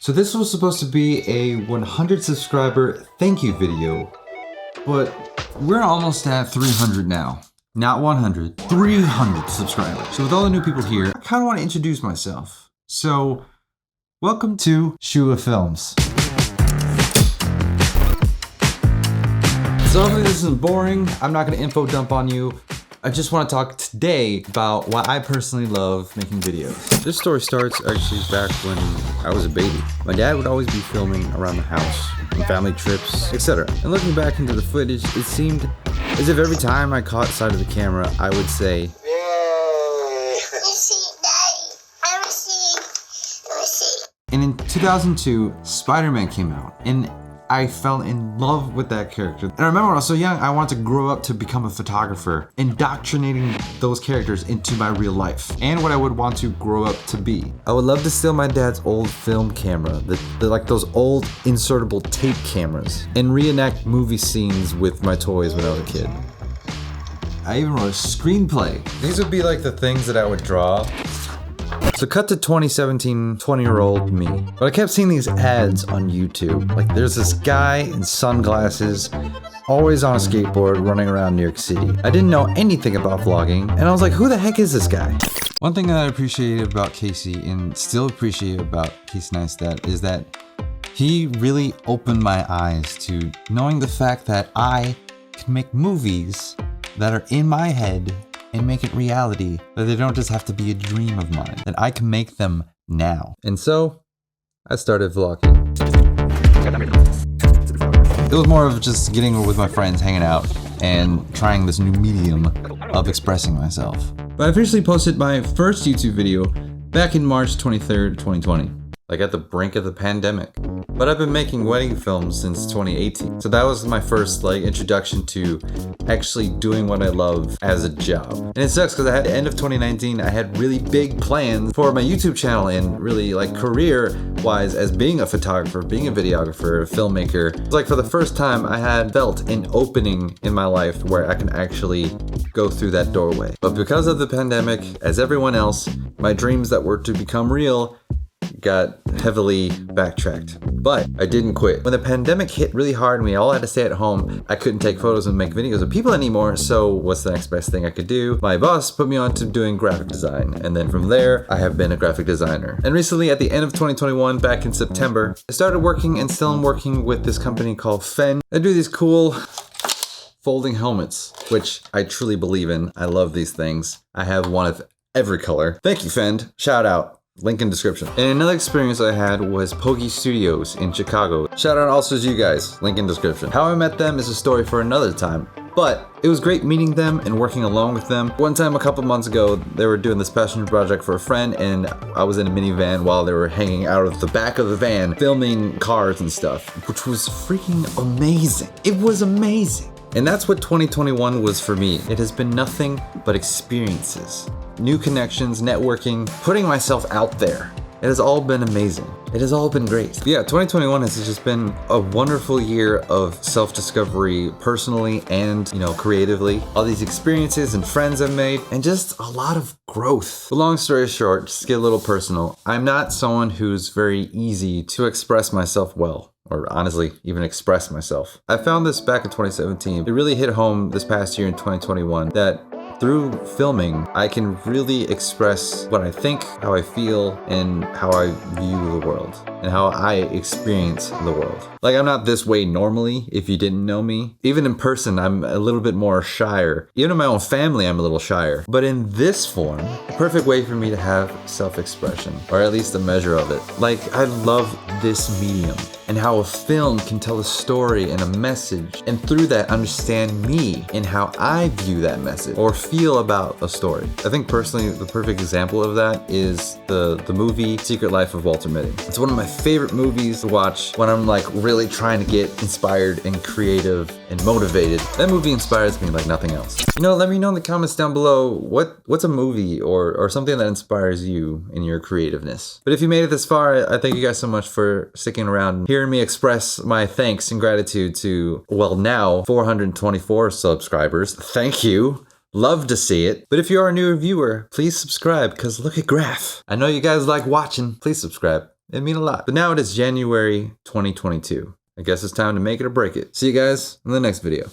So this was supposed to be a 100 subscriber thank you video, but we're almost at 300 now. Not 100, 300 subscribers. So with all the new people here, I kind of want to introduce myself. So, welcome to Shua Films. So hopefully this isn't boring. I'm not going to info dump on you. I just want to talk today about why I personally love making videos. This story starts actually back when I was a baby. My dad would always be filming around the house, on family trips, etc. And looking back into the footage, it seemed as if every time I caught sight of the camera, I would say, And in 2002, Spider-Man came out, and I fell in love with that character. And I remember when I was so young, I wanted to grow up to become a photographer, indoctrinating those characters into my real life and what I would want to grow up to be. I would love to steal my dad's old film camera, like those old insertable tape cameras, and reenact movie scenes with my toys when I was a kid. I even wrote a screenplay. These would be like the things that I would draw. So cut to 2017, 20-year-old me. But I kept seeing these ads on YouTube. Like there's this guy in sunglasses, always on a skateboard, running around New York City. I didn't know anything about vlogging, and I was like, who the heck is this guy? One thing that I appreciated about Casey, and still appreciate about Casey Neistat, is that he really opened my eyes to knowing the fact that I can make movies that are in my head and make it reality, that they don't just have to be a dream of mine, that I can make them now. And so, I started vlogging. It was more of just getting with my friends, hanging out, and trying this new medium of expressing myself. But I officially posted my first YouTube video back in March 23rd, 2020. Like at the brink of the pandemic. But I've been making wedding films since 2018. So that was my first introduction to actually doing what I love as a job. And it sucks because at the end of 2019, I had really big plans for my YouTube channel and really career-wise as being a photographer, being a videographer, a filmmaker. Like for the first time, I had felt an opening in my life where I can actually go through that doorway. But because of the pandemic, as everyone else, my dreams that were to become real got heavily backtracked. But I didn't quit. When the pandemic hit really hard and we all had to stay at home, I couldn't take photos and make videos of people anymore, so what's the next best thing I could do? My boss put me on to doing graphic design, and then from there, I have been a graphic designer. And recently, at the end of 2021, back in September, I started working and still am working with this company called Fen. I do these cool folding helmets, which I truly believe in. I love these things. I have one of every color. Thank you, Fend. Shout out. Link in description. And another experience I had was Pogi Studios in Chicago. Shout out also to you guys. Link in description. How I met them is a story for another time. But it was great meeting them and working along with them. One time a couple months ago, they were doing this passion project for a friend, and I was in a minivan while they were hanging out of the back of the van filming cars and stuff, which was freaking amazing. It was amazing. And that's what 2021 was for me. It has been nothing but experiences. New connections, networking, putting myself out there. It has all been amazing. It has all been great. Yeah, 2021 has just been a wonderful year of self-discovery personally and, creatively. All these experiences and friends I've made, and just a lot of growth. But long story short, just to get a little personal, I'm not someone who's very easy to express myself well. Or honestly, even express myself. I found this back in 2017. It really hit home this past year in 2021 that through filming, I can really express what I think, how I feel, and how I view the world, and how I experience the world. Like, I'm not this way normally, if you didn't know me. Even in person, I'm a little bit more shyer. Even in my own family, I'm a little shyer. But in this form, a perfect way for me to have self-expression, or at least a measure of it. Like, I love this medium, and how a film can tell a story and a message, and through that understand me and how I view that message or feel about a story. I think personally the perfect example of that is the movie Secret Life of Walter Mitty. It's one of my favorite movies to watch when I'm really trying to get inspired and creative and motivated. That movie inspires me like nothing else. Let me know in the comments down below what's a movie or something that inspires you in your creativeness. But if you made it this far, I thank you guys so much for sticking around and hearing me express my thanks and gratitude to, now 424 subscribers. Thank you. Love to see it. But if you are a new viewer, please subscribe, because look at Graph. I know you guys like watching. Please subscribe. It'd mean a lot. But now it is January 2022. I guess it's time to make it or break it. See you guys in the next video.